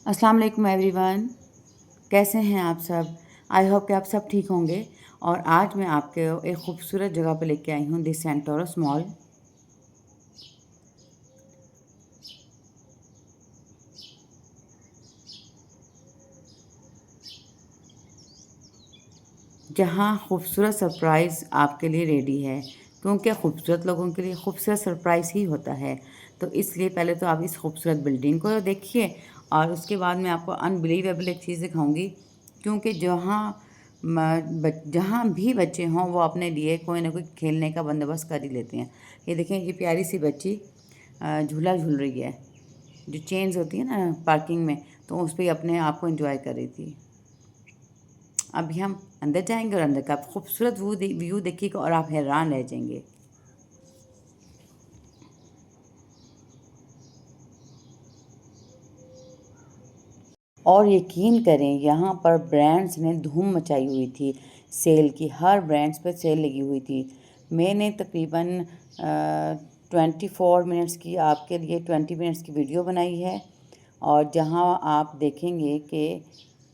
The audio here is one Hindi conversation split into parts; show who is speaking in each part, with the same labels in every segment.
Speaker 1: अस्सलाम वालेकुम एवरीवन। कैसे हैं आप सब? आई होप कि आप सब ठीक होंगे। और आज मैं आपके एक खूबसूरत जगह पे लेके आई हूँ, दी सेंटोरस मॉल। जहाँ खूबसूरत सरप्राइज़ आपके लिए रेडी है, क्योंकि खूबसूरत लोगों के लिए खूबसूरत सरप्राइज़ ही होता है। तो इसलिए पहले तो आप इस खूबसूरत बिल्डिंग को देखिए और उसके बाद मैं आपको अनबिलीवेबल एक चीज़ दिखाऊँगी, क्योंकि जहाँ भी बच्चे हों वो अपने लिए कोई ना कोई खेलने का बंदोबस्त कर ही लेते हैं। ये देखें, ये प्यारी सी बच्ची झूला झूल रही है। जो चेन्स होती है ना पार्किंग में, तो उस पे अपने आप को एंजॉय कर रही थी। अभी हम अंदर जाएंगे और अंदर का खूबसूरत व्यू देखिएगा और आप हैरान रह जाएंगे। और यकीन करें, यहाँ पर ब्रांड्स ने धूम मचाई हुई थी। सेल की, हर ब्रांड्स पर सेल लगी हुई थी। मैंने तकरीबन 24 मिनट्स की आपके लिए 20 मिनट्स की वीडियो बनाई है, और जहाँ आप देखेंगे कि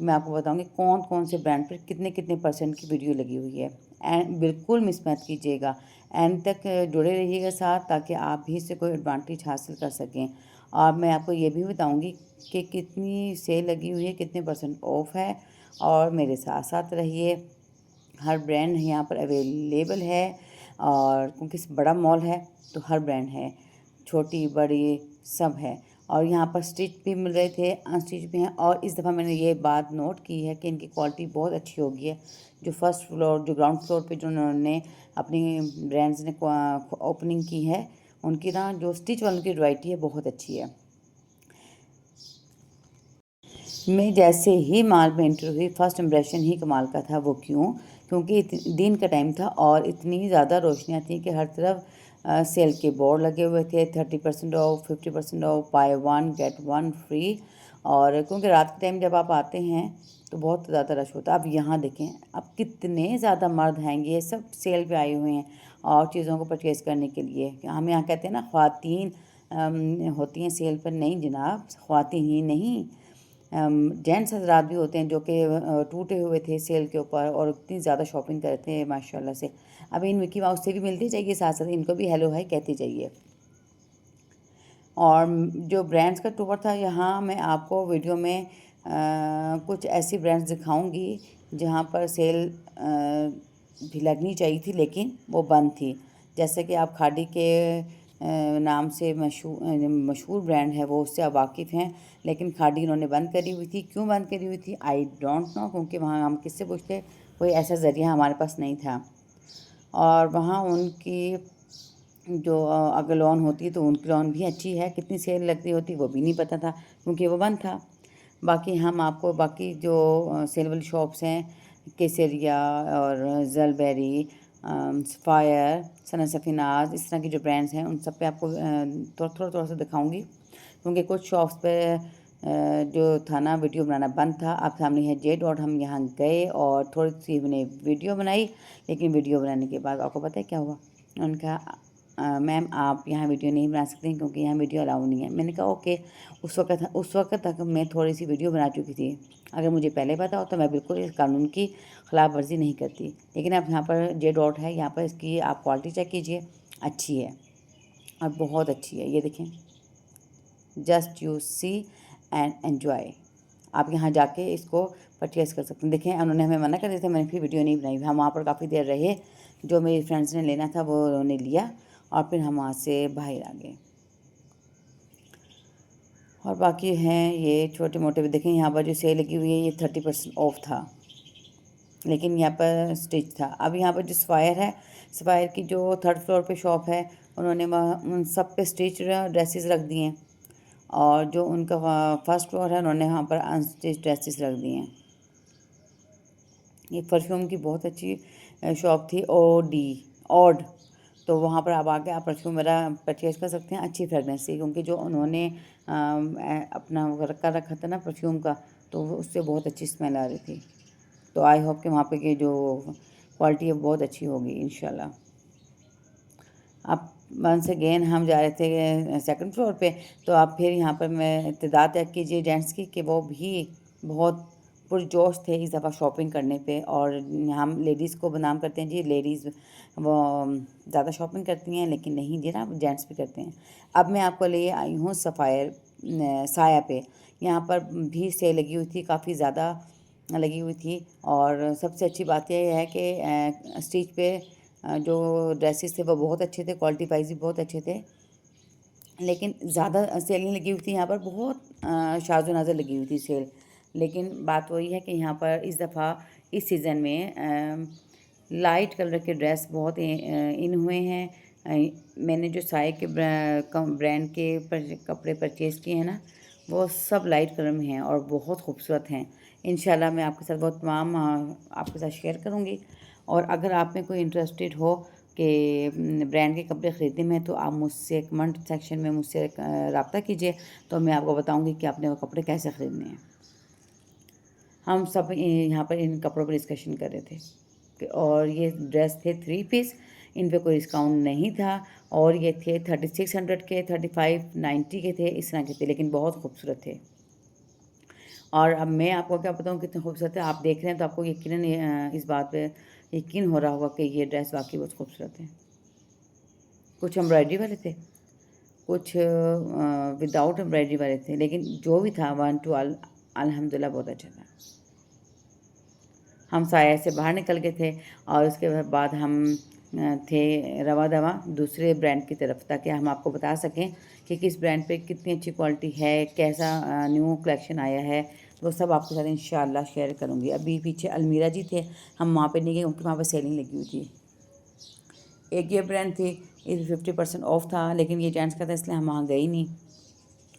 Speaker 1: मैं आपको बताऊंगी कौन कौन से ब्रांड पर कितने कितने परसेंट की वीडियो लगी हुई है। एंड बिल्कुल मिस मत कीजिएगा, एंड तक जुड़े रहिएगा साथ, ताकि आप भी इससे कोई एडवांटेज हासिल कर सकें। और मैं आपको ये भी बताऊंगी कि कितनी सेल लगी हुई है, कितने परसेंट ऑफ है। और मेरे साथ साथ रहिए। हर ब्रांड यहाँ पर अवेलेबल है, और क्योंकि बड़ा मॉल है तो हर ब्रांड है, छोटी बड़ी सब है। और यहाँ पर स्टिच भी मिल रहे थे, अनस्टिच भी हैं। और इस दफ़ा मैंने ये बात नोट की है कि इनकी क्वालिटी बहुत अच्छी होगी है। जो फर्स्ट फ्लोर, जो ग्राउंड फ्लोर पे जो उन्होंने अपनी ब्रांड्स ने ओपनिंग की है, उनकी ना जो स्टिच वालों की वैरायटी है बहुत अच्छी है। मैं जैसे ही मॉल में एंटर हुई, फर्स्ट इम्प्रेशन ही कमाल का था। वो क्यों? क्योंकि दिन का टाइम था और इतनी ज़्यादा रोशनियाँ थी कि हर तरफ सेल के बोर्ड लगे हुए थे, 30% of, 50% of, by one get one free. और क्योंकि रात के टाइम जब आप आते हैं तो बहुत ज़्यादा रश होता है। अब यहाँ देखें, अब कितने ज़्यादा मर्द हैं, ये सब सेल पे आए हुए हैं और चीज़ों को परचेज़ करने के लिए। हम यहाँ कहते हैं ना ख़वातीन होती हैं सेल पर। नहीं जनाब, ख़वातीन ही नहीं, जेंट्स हज़रात भी होते हैं जो कि टूटे हुए थे सेल के ऊपर और इतनी ज़्यादा शॉपिंग करते हैं माशाल्लाह से। अभी इन मिकी माउस से भी मिलती जाइए, साथ साथ इनको भी हेलो हाय कहते जाइए। और जो ब्रांड्स का टूर था, यहाँ मैं आपको वीडियो में कुछ ऐसी ब्रांड्स दिखाऊंगी जहाँ पर सेल भी लगनी चाहिए थी लेकिन वो बंद थी। जैसे कि आप खादी के नाम से मशहूर ब्रांड है वो, उससे आप वाकिफ़ हैं। लेकिन खादी उन्होंने बंद करी हुई थी। क्यों बंद करी हुई थी आई डोंट नो, क्योंकि वहाँ हम किससे पूछते, कोई ऐसा ज़रिया हमारे पास नहीं था। और वहाँ उनकी जो अगर लोन होती तो उनकी लोन भी अच्छी है, कितनी सेल लगती होती वो भी नहीं पता था क्योंकि वो बंद था। बाकी हम आपको बाकी जो सेल वाली शॉप्स हैं, केसरिया और जलबेरी, सफ़ायर, सना सफ़ीनाज, इस तरह की जो ब्रांड्स हैं उन सब पे आपको थोड़ा थोड़ा सा दिखाऊंगी, क्योंकि कुछ शॉप्स पे जो था ना वीडियो बनाना बंद था। आप सामने है जे डॉट, हम यहाँ गए और थोड़ी सी हमने वीडियो बनाई। लेकिन वीडियो बनाने के बाद आपको पता है क्या हुआ? उनका मैम आप यहाँ वीडियो नहीं बना सकते क्योंकि यहाँ वीडियो अलाउ नहीं है। मैंने कहा ओके। उस वक्त तक मैं थोड़ी सी वीडियो बना चुकी थी। अगर मुझे पहले पता हो तो मैं बिल्कुल इस कानून की खिलाफ वर्जी नहीं करती। लेकिन अब यहाँ पर जे डॉट है, यहाँ पर इसकी आप क्वालिटी चेक कीजिए, अच्छी है और बहुत अच्छी है। ये देखें, just you see and enjoy. आप यहाँ जाके इसको परचेज़ कर सकते हैं। देखें, उन्होंने हमें मना कर दिया था, मैंने फिर वीडियो नहीं बनाई। हम वहाँ पर काफ़ी देर रहे, जो मेरी फ्रेंड्स ने लेना था वो उन्होंने लिया और फिर हम वहाँ से बाहर आ गए। और बाकी हैं ये छोटे मोटे भी। देखें, यहाँ पर जो सेल लगी हुई है ये 30% ऑफ था, लेकिन यहाँ पर स्टिच था। अब यहाँ पर जो सफ़ायर है, सफ़ायर की जो थर्ड फ्लोर पे शॉप है, उन्होंने उन सब पे स्टिच ड्रेसेस रख दिए हैं। और जो उनका फर्स्ट फ्लोर है, उन्होंने वहाँ पर अनस्टिच ड्रेसेस रख दिए हैं। ये परफ्यूम की बहुत अच्छी शॉप थी, ऑड। तो वहाँ पर आप आके आप परफ्यूम मेरा परचेज़ कर सकते हैं, अच्छी फ्रेगनेंस थी, क्योंकि जो उन्होंने अपना रखा था ना परफ्यूम का, तो उससे बहुत अच्छी स्मेल आ रही थी। तो आई होप कि वहाँ पे की जो क्वालिटी है बहुत अच्छी होगी इंशाल्लाह। आप वंस अगेन हम जा रहे थे सेकंड फ्लोर पे, तो आप फिर यहाँ पर मैं इत्तेदा तय कीजिए जेंट्स की कि वो भी बहुत पुरजोश थे इस दफ़ा शॉपिंग करने पे। और हम लेडीज़ को बदनाम करते हैं जी, लेडीज़ वो ज़्यादा शॉपिंग करती हैं, लेकिन नहीं जी ना, जेंट्स भी करते हैं। अब मैं आपको ले आई हूँ सफ़ायर साया पे। यहाँ पर भी सेल लगी हुई थी, काफ़ी ज़्यादा लगी हुई थी। और सबसे अच्छी बात यह है कि स्टिच पे जो ड्रेसेस थे वो बहुत अच्छे थे, क्वालिटी वाइज भी बहुत अच्छे थे, लेकिन ज़्यादा सेल नहीं लगी हुई थी। यहाँ पर बहुत शाज़ो नज़र लगी हुई थी सेल। लेकिन बात वही है कि यहाँ पर इस दफ़ा इस सीज़न में लाइट कलर के ड्रेस बहुत इन हुए हैं। मैंने जो साए के ब्रांड के कपड़े परचेज़ किए हैं ना, वो सब लाइट कलर में हैं और बहुत खूबसूरत हैं। इंशाल्लाह मैं आपके साथ वो तमाम आपके साथ शेयर करूँगी। और अगर आप में कोई इंटरेस्टेड हो कि ब्रांड के कपड़े ख़रीदने में, तो आप मुझसे कमेंट सेक्शन में मुझसे रब्ता कीजिए, तो मैं आपको बताऊँगी कि आपने वो कपड़े कैसे ख़रीदने हैं। हम सब यहाँ पर इन कपड़ों पर डिस्कशन कर रहे थे। और ये ड्रेस थे 3 पीस, इन पे कोई डिस्काउंट नहीं था। और ये थे 3600 के, 3590 के थे, इस तरह के थे, लेकिन बहुत खूबसूरत थे। और अब मैं आपको क्या बताऊँ कितने खूबसूरत है। आप देख रहे हैं तो आपको यकीनन इस बात पे यकीन हो रहा होगा कि ये ड्रेस वाकई बहुत खूबसूरत है। कुछ एम्ब्रॉयडरी वाले थे, कुछ विदाउट एम्ब्रॉयडरी वाले थे, लेकिन जो भी था 1 टू अल्हम्दुलिल्लाह बहुत अच्छा था। हम साया से बाहर निकल गए थे और उसके बाद हम थे रवा दवा दूसरे ब्रांड की तरफ, ताकि हम आपको बता सकें कि किस ब्रांड पे कितनी अच्छी क्वालिटी है, कैसा न्यू कलेक्शन आया है। वो सब आपके साथ इंशाल्लाह शेयर करूँगी। अभी पीछे अलमीरा जी थे, हम वहाँ पे नहीं गए क्योंकि वहाँ पर सेलिंग लगी हुई थी। एक ये ब्रांड थी, इस 50% ऑफ था, लेकिन ये जेंट्स का था इसलिए हम वहाँ गए ही नहीं।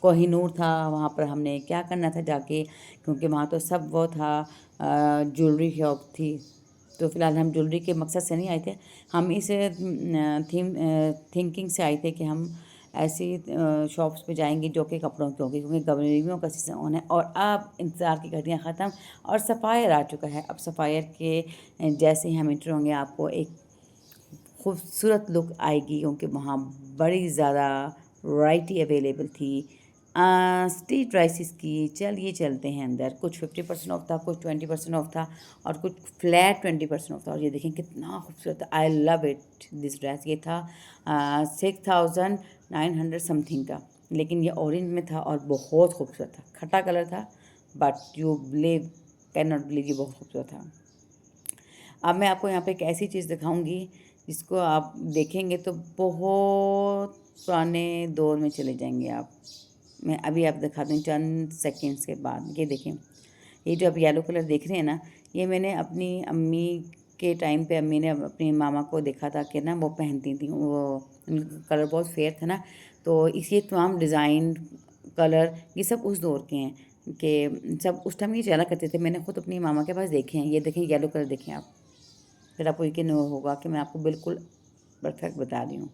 Speaker 1: कोहिनूर था, वहाँ पर हमने क्या करना था जाके, क्योंकि वहाँ तो सब वो था, ज्वेलरी शॉप थी। तो फ़िलहाल हम ज्वेलरी के मकसद से नहीं आए थे, हम इस थिंकिंग से आए थे कि हम ऐसी शॉप्स पे जाएंगे जो कि कपड़ों की होगी, क्योंकि गर्मियों का सीज़न ऑन है। और अब इंतज़ार की घड़ियाँ ख़त्म और सफ़ायर आ चुका है। अब सफ़ायर के जैसे ही हम इंटर होंगे, आपको एक खूबसूरत लुक आएगी, क्योंकि वहाँ बड़ी ज़्यादा वैरायटी अवेलेबल थी स्ट्रीट ड्रेसेस की। चलिए चलते हैं अंदर। कुछ 50% ऑफ था, कुछ 20% ऑफ था, और कुछ फ्लैट 20% ऑफ था। और ये देखें कितना खूबसूरत है, I love it this dress. ये था 6900 समथिंग का, लेकिन ये ऑरेंज में था और बहुत खूबसूरत था। खट्टा कलर था, but you believe can not believe, ये बहुत खूबसूरत था। अब मैं आपको यहाँ पे एक ऐसी चीज़ दिखाऊंगी जिसको आप देखेंगे तो बहुत पुराने दौर में चले जाएंगे आप। मैं अभी आप दिखा दूँ चंद सेकंड्स के बाद। ये देखें, ये जो आप येलो कलर देख रहे हैं ना, ये मैंने अपनी अम्मी के टाइम पे अम्मी ने अपनी मामा को देखा था कि ना वो पहनती थी, वो कलर बहुत फेयर था ना, तो इसी तमाम डिज़ाइन कलर ये सब उस दौर के हैं कि सब उस टाइम ये चला करते थे। मैंने खुद अपनी मामा के पास देखे हैं। ये देखें येलो कलर देखें आप, फिर आपको यकीन होगा कि मैं आपको बिल्कुल परफेक्ट बता रही हूँ।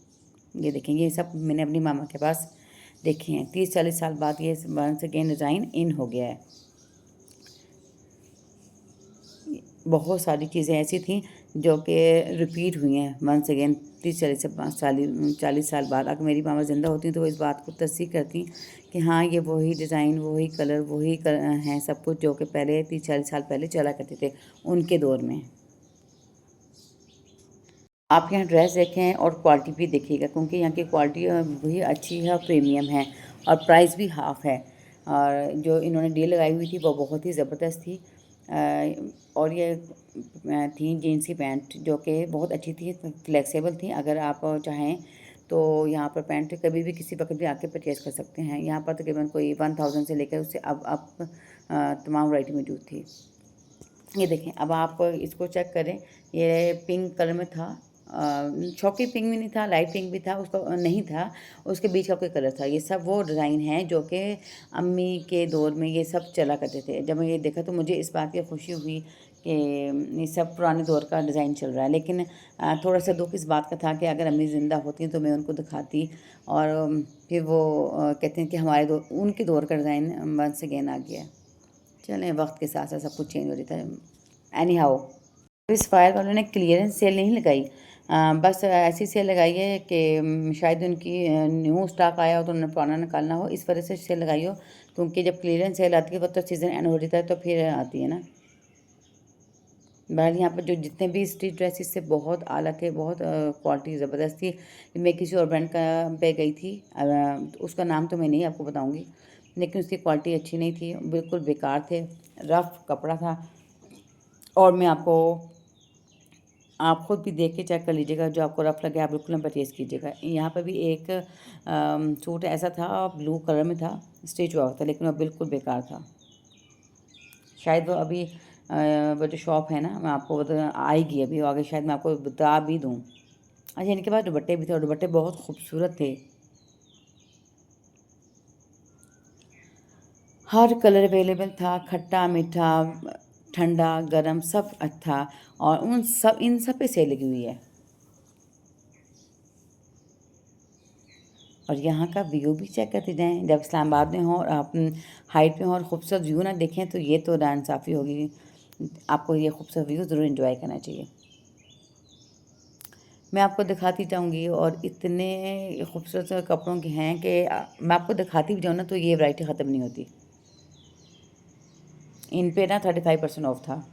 Speaker 1: ये देखें, ये सब मैंने अपनी मामा के पास देखे हैं। 30-40 साल बाद ये वंस अगेन डिज़ाइन इन हो गया है। बहुत सारी चीज़ें ऐसी थी जो कि रिपीट हुई हैं वंस अगेन 30-40 साल बाद। अगर मेरी मामा ज़िंदा होती तो वो इस बात को तस्दीक करती कि हाँ, ये वही डिज़ाइन, वही कलर, वही हैं सब कुछ जो कि पहले 30-40 साल पहले चला करते थे उनके दौर में। आप यहाँ ड्रेस देखें और क्वालिटी भी देखिएगा, क्योंकि यहाँ की क्वालिटी भी अच्छी है और प्रीमियम है, और प्राइस भी हाफ़ है। और जो इन्होंने डील लगाई हुई थी वो बहुत ही ज़बरदस्त थी। और ये थी जीन्स की पैंट जो कि बहुत अच्छी थी, फ्लेक्सिबल थी। अगर आप चाहें तो यहाँ पर पैंट कभी भी किसी वक्त भी आके परचेज़ कर सकते हैं। यहाँ पर तकरीबन कोई 1000 से लेकर उससे अब तमाम वैरायटी मौजूद थी। ये देखें, अब आप इसको चेक करें, ये पिंक कलर में था, शॉकी पिंक भी नहीं था, लाइट पिंक भी था, उसका नहीं था, उसके बीच का कोई कलर था। ये सब वो डिज़ाइन है जो कि अम्मी के दौर में ये सब चला करते थे। जब मैं ये देखा तो मुझे इस बात की खुशी हुई कि ये सब पुराने दौर का डिज़ाइन चल रहा है। लेकिन थोड़ा सा दुख इस बात का था कि अगर अम्मी ज़िंदा होती तो मैं उनको दिखाती, और फिर वो कहते हैं कि हमारे दौर, उनके दौर का डिज़ाइन वंस अगेन आ गया। चलें, वक्त के साथ साथ सब कुछ चेंज हो जाता है। एनी हाउ, इस फायर वालों ने क्लियरेंस सेल नहीं लगाई, बस ऐसी सेल लगाई है कि शायद उनकी न्यू स्टॉक आया हो तो उन्होंने पुराना निकालना हो, इस वजह से सेल लगाई हो, क्योंकि जब क्लियरेंस सेल आती है वो तो सीज़न एंड हो जाता है तो फिर आती है ना। बहरहाल यहाँ पर जो जितने भी स्ट्रीट ड्रेसेस से बहुत आला थे, बहुत क्वालिटी ज़बरदस्त थी। मैं किसी और ब्रांड का पे गई थी, उसका नाम तो मैं नहीं आपको बताऊँगी, लेकिन उसकी क्वालिटी अच्छी नहीं थी, बिल्कुल बेकार थे, रफ़ कपड़ा था। और मैं आपको, आप खुद भी देख के चेक कर लीजिएगा, जो आपको रफ़ लगे आप बिल्कुल ना परचेज़ कीजिएगा। यहाँ पर भी एक सूट ऐसा था, ब्लू कलर में था, स्टिच हुआ था, लेकिन वो बिल्कुल बेकार था। शायद वो अभी वो जो शॉप है ना, मैं आपको बता आएगी अभी आगे, शायद मैं आपको बता भी दूँ। अच्छा, इनके पास दुपट्टे भी थे और दुपट्टे बहुत खूबसूरत थे, हर कलर अवेलेबल था, खट्टा मीठा, ठंडा गरम सब था, और इन सब पे सेल लगी हुई है। और यहाँ का व्यू भी चेक करते जाएँ, जब इस्लामाबाद में हो और आप हाइट में हो और खूबसूरत व्यू ना देखें तो ये तो नाइंसाफ़ी होगी। आपको ये खूबसूरत व्यू ज़रूर एंजॉय करना चाहिए। मैं आपको दिखाती जाऊँगी, और इतने खूबसूरत कपड़ों के हैं कि मैं आपको दिखाती भी जाऊँ ना तो ये वैरायटी ख़त्म नहीं होती। इन पे ना 35% ऑफ था,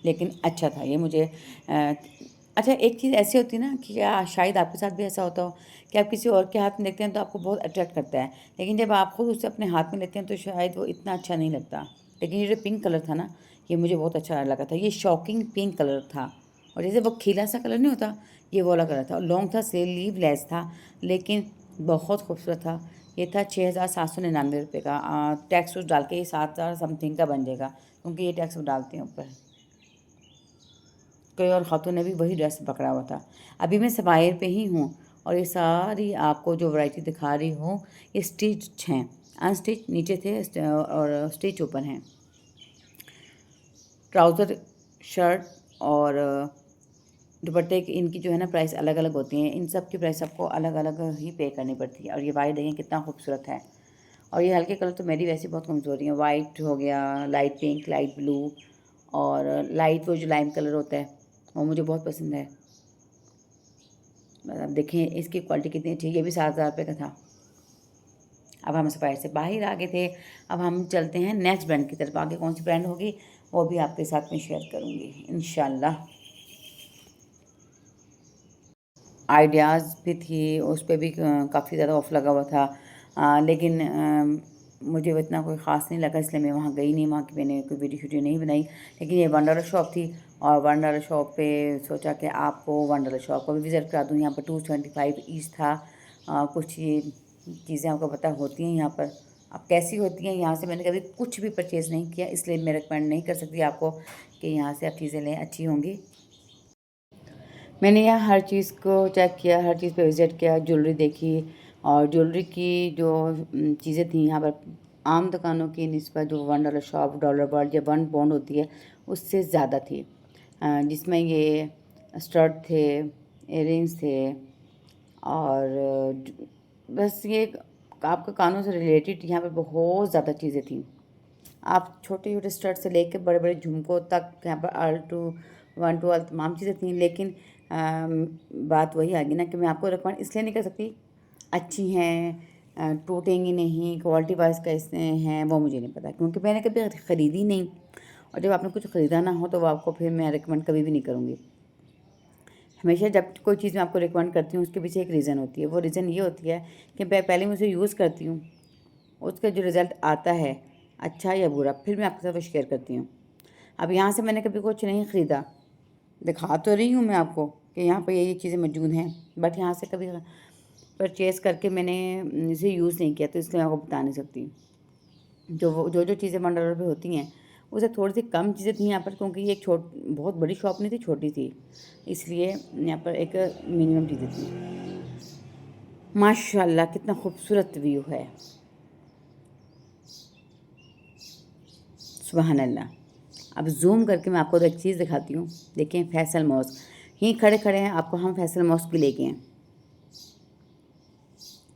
Speaker 1: लेकिन अच्छा था ये मुझे। अच्छा, एक चीज़ ऐसी होती है ना कि शायद आपके साथ भी ऐसा होता हो कि आप किसी और के हाथ में देखते हैं तो आपको बहुत अट्रैक्ट करता है, लेकिन जब आप खुद उसे अपने हाथ में लेते हैं तो शायद वो इतना अच्छा नहीं लगता। लेकिन ये जो पिंक कलर था ना, ये मुझे बहुत अच्छा लगा था, ये शॉकिंग पिंक कलर था, और जैसे वो खिला सा कलर नहीं होता, ये वाला कलर था, और लॉन्ग था, स्लीव लेस था, लेकिन बहुत खूबसूरत था। ये था 6,799 रुपये का, टैक्स डाल के ये 7,000 समथिंग का बन जाएगा, क्योंकि ये टैक्स डालते हैं ऊपर। कोई और ख़ातून ने भी वही ड्रेस पकड़ा हुआ था। अभी मैं सफायर पे ही हूँ, और ये सारी आपको जो वैरायटी दिखा रही हूँ ये स्टिच हैं, अनस्टिच नीचे थे और स्टिच ऊपर हैं। ट्राउज़र, शर्ट और दुपट्टे की इनकी जो है ना प्राइस अलग अलग होती हैं, इन सब की प्राइस आपको अलग अलग ही पे करनी पड़ती है। और ये वाइट देखें कितना खूबसूरत है, और ये हल्के कलर तो मेरी वैसे बहुत कमज़ोरी है। वाइट हो गया, लाइट पिंक, लाइट ब्लू, और लाइट वो जो लाइम कलर होता है वो मुझे बहुत पसंद है। अब देखें इसकी क्वालिटी कितनी अच्छी है, ये भी 7,000 रुपये का था। अब हम सफायर से बाहर आ गए थे, अब हम चलते हैं नेक्स्ट ब्रांड की तरफ। आगे कौन सी ब्रांड होगी वो भी आपके साथ में शेयर करूँगी इंशाल्लाह। आइडियाज़ भी थी, उस पे भी काफ़ी ज़्यादा ऑफ लगा हुआ था, लेकिन मुझे वो इतना कोई ख़ास नहीं लगा, इसलिए मैं वहाँ गई नहीं, वहाँ की मैंने कोई वीडियो नहीं बनाई। लेकिन ये वन डॉलर शॉप थी, और वन डॉलर शॉप पे सोचा कि आपको वन डॉलर शॉप को भी विज़िट करा दूँ। यहाँ पर 275 ईच था। कुछ ये चीज़ें आपको पता होती हैं यहाँ पर, अब कैसी होती हैं, यहाँ से मैंने कभी कुछ भी परचेज़ नहीं किया, इसलिए मैं रिकमेंड नहीं कर सकती आपको कि यहाँ से आप चीज़ें लें, अच्छी होंगी। मैंने यहाँ हर चीज़ को चेक किया, हर चीज़ पे विज़िट किया, ज्वेलरी देखी, और ज्वेलरी की जो चीज़ें थी यहाँ पर आम दुकानों की निस्बत जो one dollar shop, dollar world या वन पॉइंट होती है उससे ज़्यादा थी, जिसमें ये स्टड थे, इयररिंग्स थे, और बस ये आपके कानों से रिलेटेड यहाँ पर बहुत ज़्यादा चीज़ें थी। आप छोटे छोटे स्टड से लेकर बड़े बड़े झुमकों तक यहाँ पर all to one to all तमाम चीज़ें थी, लेकिन बात वही आ गई ना कि मैं आपको रिकमेंड इसलिए नहीं कर सकती, अच्छी हैं, टूटेंगी नहीं, क्वालिटी वाइज कैसे हैं वो मुझे नहीं पता, क्योंकि मैंने कभी ख़रीदी नहीं, और जब आपने कुछ ख़रीदा ना हो तो वो आपको फिर मैं रिकमेंड कभी भी नहीं करूँगी। हमेशा जब कोई चीज़ मैं आपको रिकमेंड करती हूँ उसके पीछे एक रीज़न होती है, वो रीज़न ये होती है कि पहले मैं उसे यूज़ करती हूँ, उसका जो रिज़ल्ट आता है अच्छा या बुरा, फिर मैं आपके साथ वो शेयर करती हूँ। अब यहाँ से मैंने कभी कुछ नहीं ख़रीदा, दिखा तो रही हूँ मैं आपको कि यहाँ पर ये चीज़ें मौजूद हैं, बट यहाँ से कभी परचेज़ करके मैंने इसे यूज़ नहीं किया, तो इसलिए मैं आपको बता नहीं सकती। जो चीज़ें $1 पे होती हैं उससे थोड़ी सी कम चीज़ें थी यहाँ पर, क्योंकि ये एक बहुत बड़ी शॉप नहीं थी, छोटी थी, इसलिए यहाँ पर एक मिनिमम चीज़ें थी। माशाल्लाह कितना खूबसूरत व्यू है, सुबहान अल्लाह। अब जूम करके मैं आपको एक चीज़ दिखाती हूँ। देखें फैसल मॉस्क, यहीं खड़े खड़े हैं, आपको हम फैसल मॉस्क भी लेके हैं।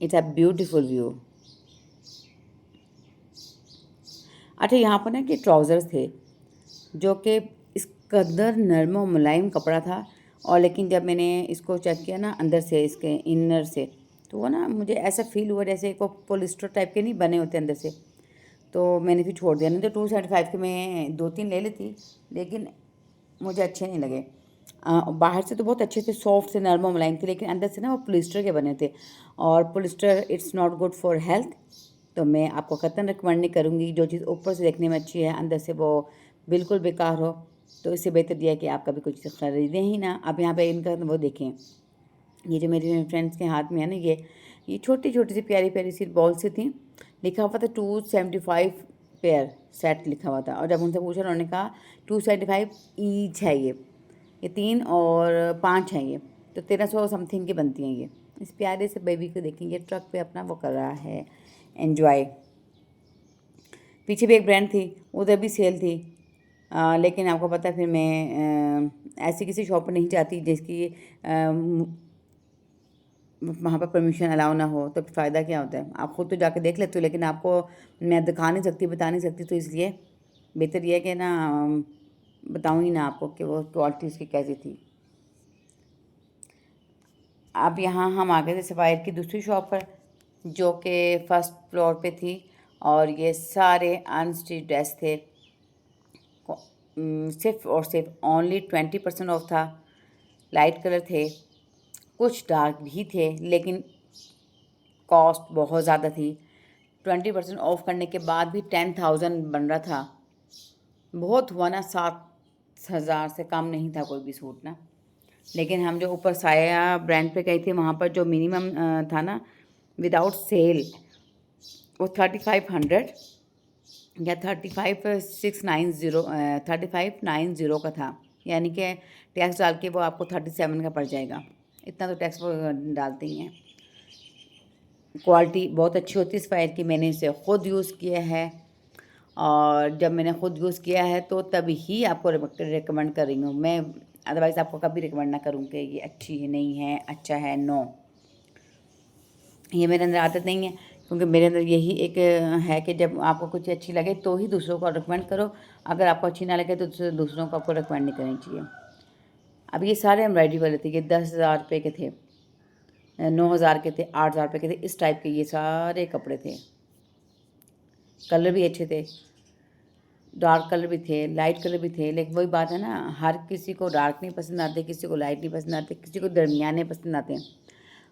Speaker 1: It's a beautiful view. अच्छा, यहाँ पर ना कि ट्राउज़र्स थे जो कि इस कदर नरम और मुलायम कपड़ा था, और लेकिन जब मैंने इसको चेक किया ना अंदर से, इसके इनर से, तो वो ना मुझे ऐसा फील हुआ जैसे को पोलिस्टर टाइप के नहीं बने होते अंदर से। तो मैंने फिर छोड़ दिया। नहीं तो 275 के मैं 2-3 ले लेती, लेकिन मुझे अच्छे नहीं लगे। बाहर से तो बहुत अच्छे थे, सॉफ्ट से, नरम मुलायम थे, लेकिन अंदर से ना वो पोलिस्टर के बने थे, और polyester it's not good for health. तो मैं आपको कतई रिकमेंड नहीं करूँगी। जो चीज़ ऊपर से देखने में अच्छी है, अंदर से वो बिल्कुल बेकार हो, तो इससे बेहतर यह है कि आप कभी कुछ ख़रीदें ही ना। अब यहाँ पे इनका वो देखें, ये जो मेरे फ्रेंड्स के हाथ में है ना, ये छोटी छोटी सी प्यारी प्यारी सी बॉल से थी। लिखा हुआ था 275 पेयर सेट लिखा हुआ था, और जब उनसे पूछा उन्होंने कहा 275 ईच है ये 3 और 5 हैं ये, तो 1300 समथिंग की बनती हैं ये। इस प्यारे से बेबी को देखेंगे ट्रक पे अपना वो कर रहा है एन्जॉय। पीछे भी एक ब्रांड थी, उधर भी सेल थी, लेकिन आपको पता है फिर मैं ऐसी किसी शॉप पर नहीं जाती जिसकी वहाँ पर परमिशन अलाउ ना हो, तो फ़ायदा क्या होता है। आप खुद तो जाके देख लेते हो, लेकिन आपको मैं दिखा नहीं सकती, बता नहीं सकती, तो इसलिए बेहतर यह है कि ना बताऊँगी ना आपको कि वो क्वालिटी उसकी कैसी थी। अब यहाँ हम आ गए थे सफ़ायर की दूसरी शॉप पर, जो कि फर्स्ट फ्लोर पे थी, और ये सारे अनस्टिच ड्रेस थे। सिर्फ और सिर्फ ओनली 20% ऑफ था। लाइट कलर थे, कुछ डार्क भी थे, लेकिन कॉस्ट बहुत ज़्यादा थी। 20% ऑफ करने के बाद भी 10,000 बन रहा था। बहुत हुआ ना, 7,000 से कम नहीं था कोई भी सूट ना। लेकिन हम जो ऊपर साया ब्रांड पे गए थे, वहाँ पर जो मिनिमम था ना विदाउट सेल, वो 3500 या 35,690 का था, यानी कि टैक्स डाल के वो आपको 37 का पड़ जाएगा। इतना तो टैक्स वो डालते ही हैं। क्वालिटी बहुत अच्छी होती है सफ़ायर की, मैंने इसे ख़ुद यूज़ किया है, और जब मैंने ख़ुद यूज़ किया है तो तभी ही आपको रिकमेंड कर रही हूँ मैं। अदरवाइज़ आपको कभी रिकमेंड ना करूँ कि ये अच्छी है, नहीं है, अच्छा है, नो। ये मेरे अंदर आदत नहीं है, क्योंकि मेरे अंदर यही एक है कि जब आपको कुछ अच्छी लगे तो ही दूसरों को रिकमेंड करो। अगर आपको अच्छी ना लगे तो दूसरों को आपको रिकमेंड नहीं करनी चाहिए। अब ये सारे एम्ब्रॉयडरी वाले थे, ये 10,000 रुपये के थे, 9,000 के थे, 8,000 रुपये के थे, इस टाइप के ये सारे कपड़े थे। कलर भी अच्छे थे, डार्क कलर भी थे, लाइट कलर भी थे, लेकिन वही बात है ना, हर किसी को डार्क नहीं पसंद आते, किसी को लाइट नहीं पसंद आते, किसी को दरमियाने पसंद आते हैं।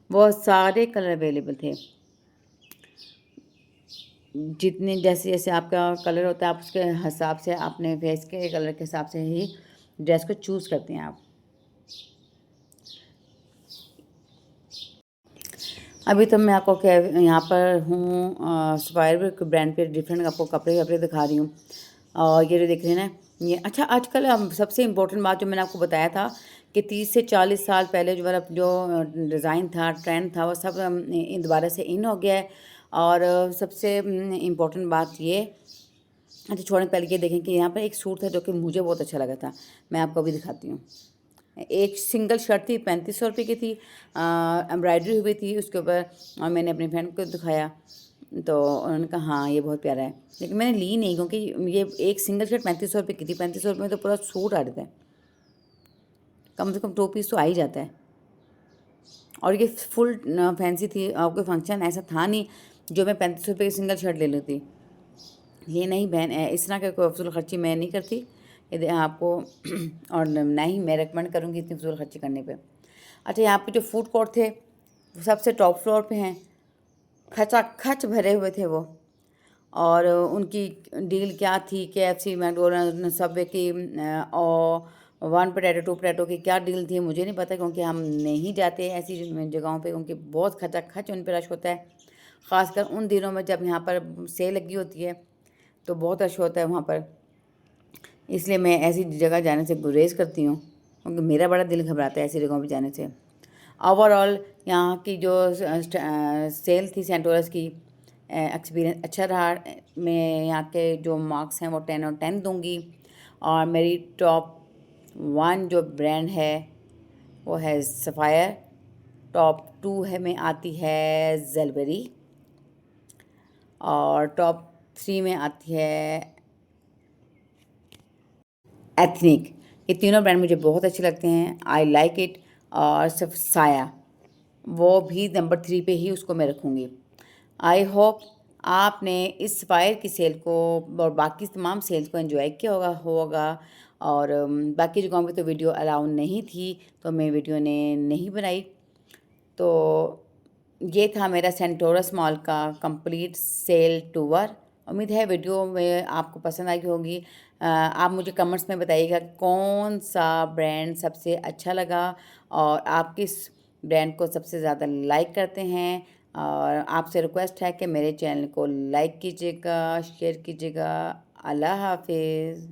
Speaker 1: वो सारे कलर अवेलेबल थे। जितने जैसे जैसे आपका कलर होता है, आप उसके हिसाब से, अपने फेस के कलर के हिसाब से ही ड्रेस को चूज़ करते हैं आप। अभी तो मैं आपको क्या यहाँ पर हूँ सफ़ायर ब्रांड पे डिफरेंट आपको कपड़े वपड़े दिखा रही हूँ। और ये जो देख रहे हैं ना, ये अच्छा आजकल सबसे इम्पोर्टेंट बात जो मैंने आपको बताया था कि 30 से 40 साल पहले जो डिज़ाइन था, ट्रेंड था, वो सब दोबारा से इन हो गया है। और सबसे इम्पोर्टेंट बात ये, अच्छा छोड़ने पहले ये देखें कि यहाँ पर एक सूट था जो कि मुझे बहुत अच्छा लगा था, मैं आपको अभी दिखाती हूँ। एक सिंगल शर्ट थी, 3500 रुपये की थी, एम्ब्रॉयडरी हुई थी उसके ऊपर, और मैंने अपनी फ्रेंड को दिखाया तो उन्होंने कहा हाँ ये बहुत प्यारा है, लेकिन मैंने ली नहीं, क्योंकि ये एक सिंगल शर्ट 3500 रुपये की थी। 3500 रुपये में तो पूरा सूट आ जाता है, कम से कम 2 पीस तो आ ही जाता है। और ये फुल फैंसी थी, और कोई फंक्शन ऐसा था नहीं जो मैं 3500 रुपये की सिंगल शर्ट ले लेती। ये नहीं बहन, इस तरह का कोई फजूल खर्ची मैं नहीं करती यदि आपको और ना ही मैं रेकमेंड करूँगी इतनी फजूल खर्ची करने पे। अच्छा, यहाँ पे जो फूड कोर्ट थे वो सबसे टॉप फ्लोर पे हैं, खचाखच भरे हुए थे वो। और उनकी डील क्या थी, KFC, मैकडोनल्ड, सबवे की और 1 पोटैटो 2 पोटैटो की क्या डील थी मुझे नहीं पता, क्योंकि हम नहीं जाते ऐसी जगहों पे, क्योंकि बहुत खचाखच उन पर रश होता है। ख़ासकर उन दिनों में जब यहाँ पर सेल लगी होती है तो बहुत रश होता है वहाँ पर, इसलिए मैं ऐसी जगह जाने से गुरेज करती हूँ, क्योंकि मेरा बड़ा दिल घबराता है ऐसी जगहों पर जाने से। ओवरऑल यहाँ की जो सेल थी सेंटोरस की, एक्सपीरियंस अच्छा रहा। मैं यहाँ के जो मार्क्स हैं वो 10 और 10 दूँगी। और मेरी टॉप 1 जो ब्रांड है वो है सफ़ायर, टॉप 2 है में आती है ज़ेलबरी, और टॉप 3 में आती है एथनिक। ये तीनों ब्रांड मुझे बहुत अच्छे लगते हैं, आई लाइक इट। और सिर्फ साया, वो भी नंबर 3 पे ही उसको मैं रखूँगी। आई होप आपने इस फायर की सेल को और बाकी तमाम सेल्स को एंजॉय किया होगा। और बाकी जगहों पे तो वीडियो अलाउ नहीं थी, तो मैं वीडियो ने नहीं बनाई। तो ये था मेरा सेंटोरस मॉल का कंप्लीट सेल टूर। उम्मीद है वीडियो में आपको पसंद आई होगी। आप मुझे कमेंट्स में बताइएगा कौन सा ब्रांड सबसे अच्छा लगा और आप किस ब्रांड को सबसे ज़्यादा लाइक करते हैं। और आपसे रिक्वेस्ट है कि मेरे चैनल को लाइक कीजिएगा, शेयर कीजिएगा। अल्लाह हाफिज़।